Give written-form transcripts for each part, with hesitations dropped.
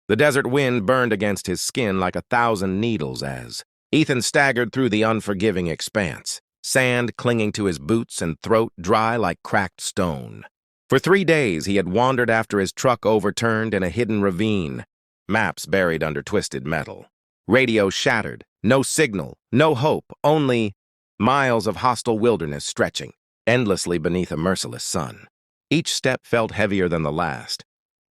The desert wind burned against his skin like 1,000 needles as Ethan staggered through the unforgiving expanse, sand clinging to his boots and throat dry like cracked stone. For 3 days he had wandered after his truck overturned in a hidden ravine, maps buried under twisted metal. Radio shattered, no signal, no hope, only miles of hostile wilderness stretching endlessly beneath a merciless sun. Each step felt heavier than the last,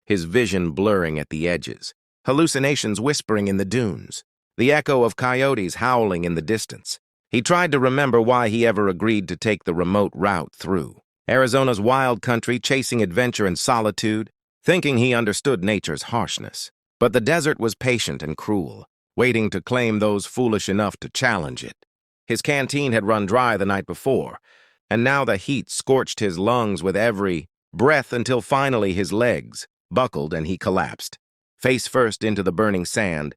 his vision blurring at the edges, hallucinations whispering in the dunes, the echo of coyotes howling in the distance. He tried to remember why he ever agreed to take the remote route through Arizona's wild country, chasing adventure and solitude, thinking he understood nature's harshness. But the desert was patient and cruel, waiting to claim those foolish enough to challenge it. His canteen had run dry the night before, and now the heat scorched his lungs with every breath until finally his legs buckled and he collapsed, face first into the burning sand,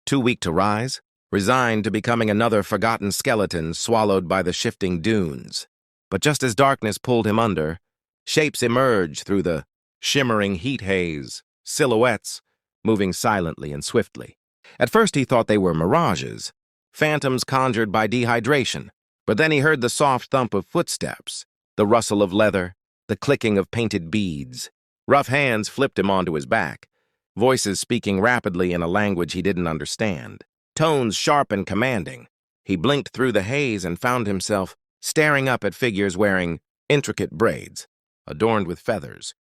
too weak to rise, resigned to becoming another forgotten skeleton swallowed by the shifting dunes. But just as darkness pulled him under, shapes emerged through the shimmering heat haze, silhouettes moving silently and swiftly. At first he thought they were mirages, phantoms conjured by dehydration, but then he heard the soft thump of footsteps, the rustle of leather, the clicking of painted beads. Rough hands flipped him onto his back, voices speaking rapidly in a language he didn't understand, tones sharp and commanding. He blinked through the haze and found himself staring up at figures wearing intricate braids, adorned with feathers,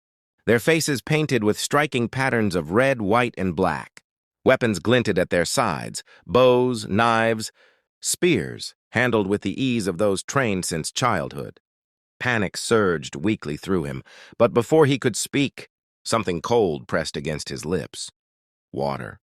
their faces painted with striking patterns of red, white, and black. Weapons glinted at their sides, bows, knives, spears, handled with the ease of those trained since childhood. Panic surged weakly through him, but before he could speak, something cold pressed against his lips. Water.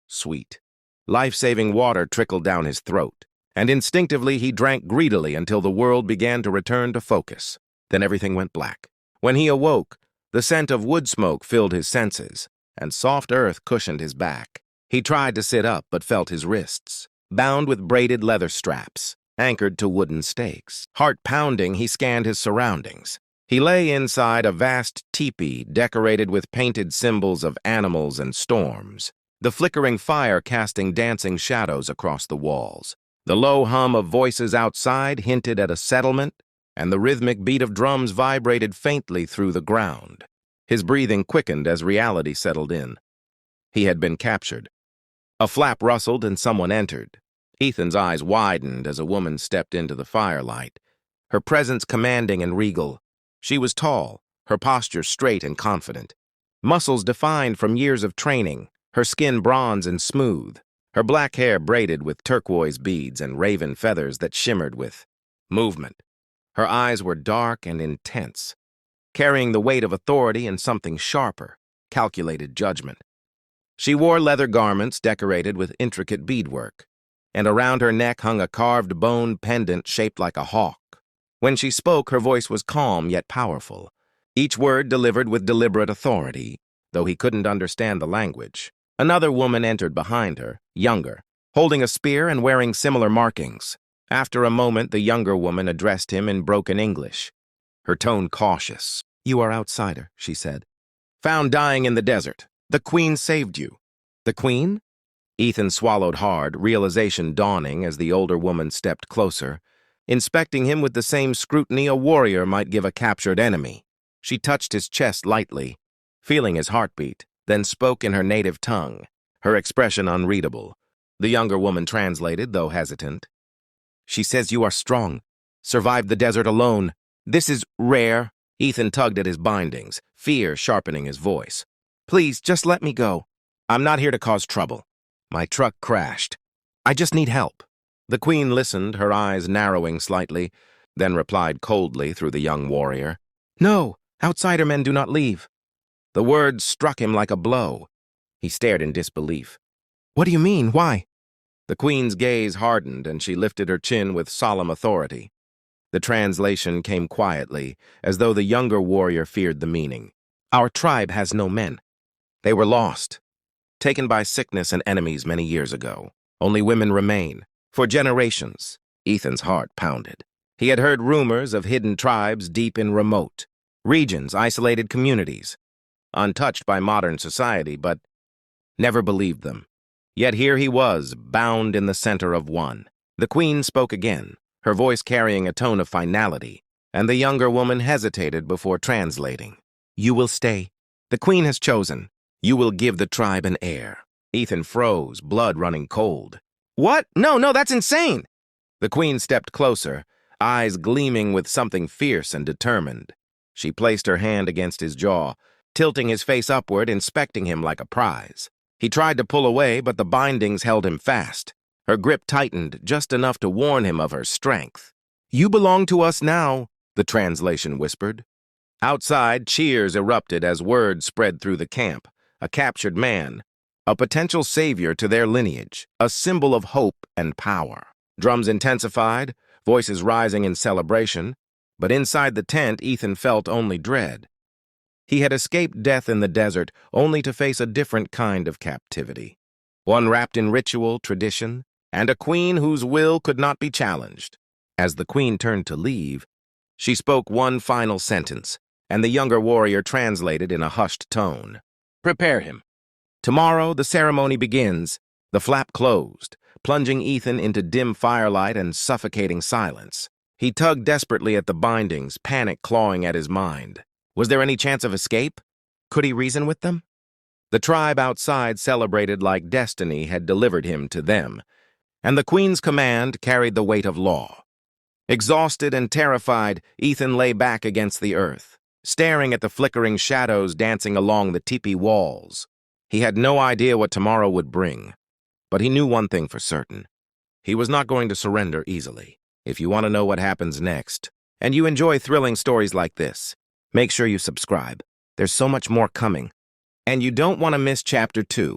Sweet. Life-saving water trickled down his throat, and instinctively he drank greedily until the world began to return to focus. Then everything went black. When he awoke, the scent of wood smoke filled his senses, and soft earth cushioned his back. He tried to sit up but felt his wrists, bound with braided leather straps, anchored to wooden stakes. Heart pounding, he scanned his surroundings. He lay inside a vast teepee decorated with painted symbols of animals and storms, the flickering fire casting dancing shadows across the walls. The low hum of voices outside hinted at a settlement, and the rhythmic beat of drums vibrated faintly through the ground. His breathing quickened as reality settled in. He had been captured. A flap rustled and someone entered. Ethan's eyes widened as a woman stepped into the firelight, her presence commanding and regal. She was tall, her posture straight and confident, muscles defined from years of training, her skin bronze and smooth, her black hair braided with turquoise beads and raven feathers that shimmered with movement. Her eyes were dark and intense, carrying the weight of authority and something sharper, calculated judgment. She wore leather garments decorated with intricate beadwork, and around her neck hung a carved bone pendant shaped like a hawk. When she spoke, her voice was calm yet powerful, each word delivered with deliberate authority, though he couldn't understand the language. Another woman entered behind her, younger, holding a spear and wearing similar markings. After a moment, the younger woman addressed him in broken English, her tone cautious. "You are outsider," she said. "Found dying in the desert. The Queen saved you." "The Queen?" Ethan swallowed hard, realization dawning as the older woman stepped closer, inspecting him with the same scrutiny a warrior might give a captured enemy. She touched his chest lightly, feeling his heartbeat, then spoke in her native tongue, her expression unreadable. The younger woman translated, though hesitant. "She says you are strong, survived the desert alone. This is rare." Ethan tugged at his bindings, fear sharpening his voice. "Please, just let me go. I'm not here to cause trouble. My truck crashed. I just need help." The Queen listened, her eyes narrowing slightly, then replied coldly through the young warrior. "No, outsider men do not leave." The words struck him like a blow. He stared in disbelief. "What do you mean? Why?" The Queen's gaze hardened, and she lifted her chin with solemn authority. The translation came quietly, as though the younger warrior feared the meaning. "Our tribe has no men. They were lost, taken by sickness and enemies many years ago. Only women remain. For generations." Ethan's heart pounded. He had heard rumors of hidden tribes deep in remote regions, isolated communities, untouched by modern society, but never believed them. Yet here he was, bound in the center of one. The queen spoke again, her voice carrying a tone of finality, and the younger woman hesitated before translating. You will stay. The queen has chosen. You will give the tribe an heir. Ethan froze, blood running cold. What? No, that's insane! The queen stepped closer, eyes gleaming with something fierce and determined. She placed her hand against his jaw, tilting his face upward, inspecting him like a prize. He tried to pull away, but the bindings held him fast. Her grip tightened just enough to warn him of her strength. You belong to us now, the translation whispered. Outside, cheers erupted as word spread through the camp. A captured man, a potential savior to their lineage, a symbol of hope and power. Drums intensified, voices rising in celebration, but inside the tent, Ethan felt only dread. He had escaped death in the desert only to face a different kind of captivity, one wrapped in ritual, tradition, and a queen whose will could not be challenged. As the queen turned to leave, she spoke one final sentence, and the younger warrior translated in a hushed tone. Prepare him. Tomorrow the ceremony begins. The flap closed, plunging Ethan into dim firelight and suffocating silence. He tugged desperately at the bindings, panic clawing at his mind. Was there any chance of escape? Could he reason with them? The tribe outside celebrated like destiny had delivered him to them, and the queen's command carried the weight of law. Exhausted and terrified, Ethan lay back against the earth, staring at the flickering shadows dancing along the teepee walls. He had no idea what tomorrow would bring, but he knew one thing for certain. He was not going to surrender easily. If you want to know what happens next, and you enjoy thrilling stories like this, make sure you subscribe. There's so much more coming. And you don't want to miss Chapter 2.